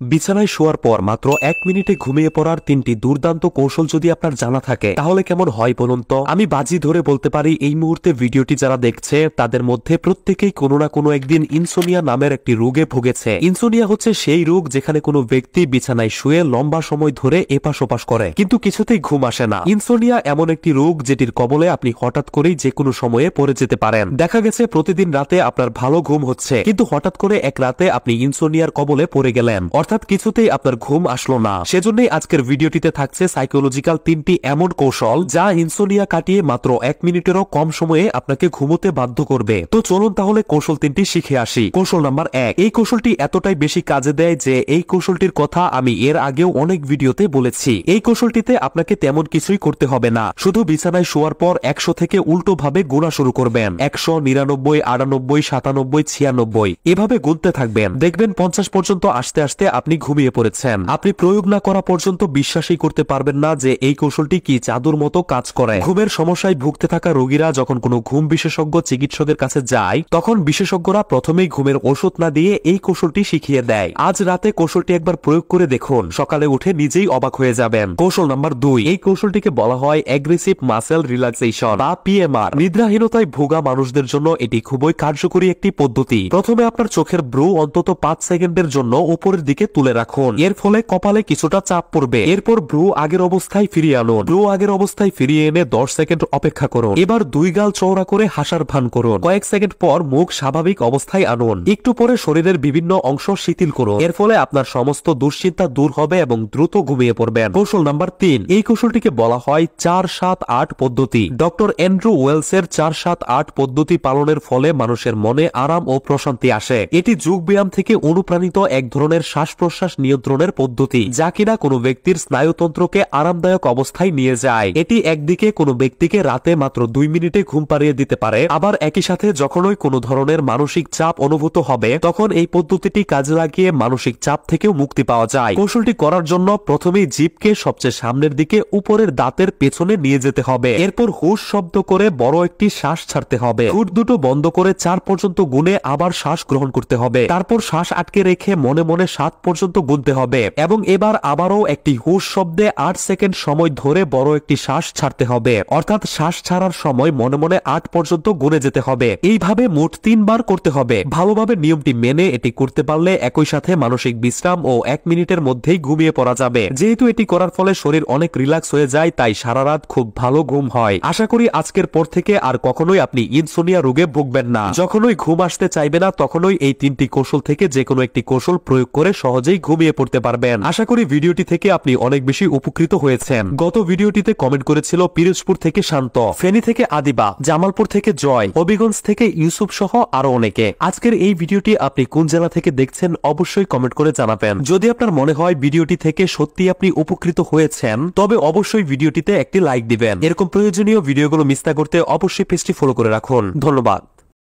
বিছানায় শোয়ার পর মাত্র 1 মিনিটে ঘুমিয়ে পড়ার 3টি দুর্দান্ত কৌশল যদি আপনার জানা থাকে তাহলে কেমন হয় বলুন তো। আমি বাজি ধরে বলতে পারি এই মুহূর্তে ভিডিওটি যারা দেখছে তাদের মধ্যে প্রত্যেকেই কোনো না কোনো একদিন ইনসোনিয়া নামের একটি রোগে ভুগেছে। ইনসোনিয়া হচ্ছে সেই রোগ যেখানে কোনো ব্যক্তি বিছানায় শুয়ে লম্বা সময় ধরে এপাশ ওপাশ করে কিন্তু কিছুতেই ঘুম আসে না। ইনসোনিয়া এমন একটি রোগ যেটির কবলে আপনি হঠাৎ করেই যে কোনো সময়ে পড়ে যেতে পারেন। দেখা গেছে প্রতিদিন রাতে আপনার ভালো ঘুম হচ্ছে কিন্তু হঠাৎ করে এক রাতে আপনি ইনসোনিয়ার কবলে পড়ে গেলেন, অর্থাৎ কিছুতেই আপনার ঘুম আসলো না। সেজন্যই আজকের ভিডিওটিতে থাকছে সাইকোলজিক্যাল 3টি এমন কৌশল যা ইনসোনিয়া কাটিয়ে মাত্র 1 মিনিটেরও কম সময়ে আপনাকে ঘুমোতে বাধ্য করবে। তো চলুন তাহলে কৌশল 3টি শিখে আসি। কৌশল নাম্বার 1, এই কৌশলটি এতটাই বেশি কাজে দেয় যে এই কৌশলটির কথা আমি এর আগেও অনেক ভিডিওতে বলেছি। এই কৌশলটিতে আপনাকে তেমন কিছুই করতে হবে না, শুধু বিছানায় শোয়ার পর 100 থেকে উল্টো ভাবে গোনা শুরু করবেন। 100, 99, 98, 97, 96 এভাবে গুনতে থাকবেন। দেখবেন 50 পর্যন্ত আসতে আসতে আপনি ঘুমিয়ে পড়েছেন। আপনি প্রয়োগ না করা পর্যন্ত বিশ্বাসই করতে পারবেন না যে এই কৌশলটি কি জাদুর মতো কাজ করে। ঘুমের সমস্যায় ভুগতে থাকা রোগীরা যখন কোনো ঘুম বিশেষজ্ঞ চিকিৎসকের কাছে যায় তখন বিশেষজ্ঞরা প্রথমেই ঘুমের ওষুধ না দিয়ে এই কৌশলটি শিখিয়ে দেয়। আজ রাতে কৌশলটি একবার প্রয়োগ করে দেখুন, সকালে উঠে নিজেই অবাক হয়ে যাবেন। কৌশল নাম্বার 2, এই কৌশলটিকে বলা হয় অ্যাগ্রেসিভ মাসেল রিল্যাক্সেশন বা পিএমআর। নিদ্রাহীনতায় ভোগা মানুষদের জন্য এটি খুবই কার্যকরী একটি পদ্ধতি। প্রথমে আপনার চোখের ব্রু অন্তত 5 সেকেন্ডের জন্য উপরের দিকে তুলে রাখুন, এর ফলে কপালে কিছুটা চাপ পড়বে। এরপর ব্রু আগের অবস্থায় ফিরিয়ে আনুন। ব্রু আগের অবস্থায় ফিরিয়ে এনে 10 সেকেন্ড অপেক্ষা করুন। এবার 2 গাল চওড়া করে হাসার ভান করুন। কয়েক সেকেন্ড পর মুখ স্বাভাবিক অবস্থায় আনুন। একটু পরে শরীরের বিভিন্ন অংশ শিথিল করুন, এর ফলে আপনার সমস্ত দুশ্চিন্তা দূর হবে এবং দ্রুত ঘুমিয়ে পড়বেন। কৌশল নাম্বার 3, এই কৌশলটিকে বলা হয় 4-7-8 পদ্ধতি। ডক্টর অ্যান্ড্রু ওয়েলসের 4-7-8 পদ্ধতি পালনের ফলে মানুষের মনে আরাম ও প্রশান্তি আসে। এটি যোগ ব্যায়াম থেকে অনুপ্রাণিত এক ধরনের শ্বাস প্রশ্বাস নিয়ন্ত্রণের পদ্ধতি যা কিনা কোনো ব্যক্তির স্নায়ুতন্ত্রকে আরামদায়ক অবস্থায় নিয়ে যায়। এটি একদিকে কোনো ব্যক্তিকে রাতে মাত্র 2 মিনিটে ঘুম পাড়িয়ে দিতে পারে, আবার একই সাথে যখনই কোনো ধরনের মানসিক চাপ অনুভূত হবে তখন এই পদ্ধতিটি কাজে লাগিয়ে মানসিক চাপ থেকেও মুক্তি পাওয়া যায়। কৌশলটি করার জন্য প্রথমেই জিভকে সবচেয়ে সামনের দিকে উপরের দাঁতের পেছনে নিয়ে যেতে হবে। এরপর হুশ শব্দ করে বড় একটি শ্বাস ছাড়তে হবে। ঠোঁট দুটো বন্ধ করে 4 পর্যন্ত গুনে আবার শ্বাস গ্রহণ করতে হবে। তারপর শ্বাস আটকে রেখে মনে মনে 7 পর্যন্ত গুনতে হবে এবং এবার আবারও একটি হুশ শব্দে 8 সেকেন্ড সময় ধরে বড় একটি শ্বাস ছাড়তে হবে, অর্থাৎ শ্বাস ছাড়ার সময় মনে মনে 8 পর্যন্ত গুনে যেতে হবে। এইভাবে মোট 3 বার করতে হবে। ভালোভাবে নিয়মটি মেনে এটি করতে পারলে একই সাথে মানসিক বিশ্রাম ও 1 মিনিটের মধ্যেই ঘুমিয়ে পড়া যাবে। যেহেতু এটি করার ফলে শরীর অনেক রিল্যাক্স হয়ে যায় তাই সারা রাত খুব ভালো ঘুম হয়। আশা করি আজকের পর থেকে আর কখনোই আপনি ইনসোনিয়া রোগে ভুগবেন না। যখনই ঘুম আসতে চাইবে না তখনই এই 3টি কৌশল থেকে যে কোনো একটি কৌশল প্রয়োগ করে সহজেই ঘুমিয়ে পড়তে পারবেন। আশা করি ভিডিওটি থেকে আপনি অনেক বেশি উপকৃত হয়েছেন। গত ভিডিওটিতে কমেন্ট করেছিল পিরোজপুর থেকে শান্ত, ফেনী থেকে আদিবা, জামালপুর থেকে জয়, হবিগঞ্জ থেকে ইউসুফ সহ আরো অনেকে। আজকের এই ভিডিওটি আপনি কোন জেলা থেকে দেখছেন অবশ্যই কমেন্ট করে জানাবেন। যদি আপনার মনে হয় ভিডিওটি থেকে সত্যি আপনি উপকৃত হয়েছেন তবে অবশ্যই ভিডিওটিতে একটি লাইক দিবেন। এরকম প্রয়োজনীয় ভিডিওগুলো মিস না করতে অবশ্যই পেজটি ফলো করে রাখুন। ধন্যবাদ।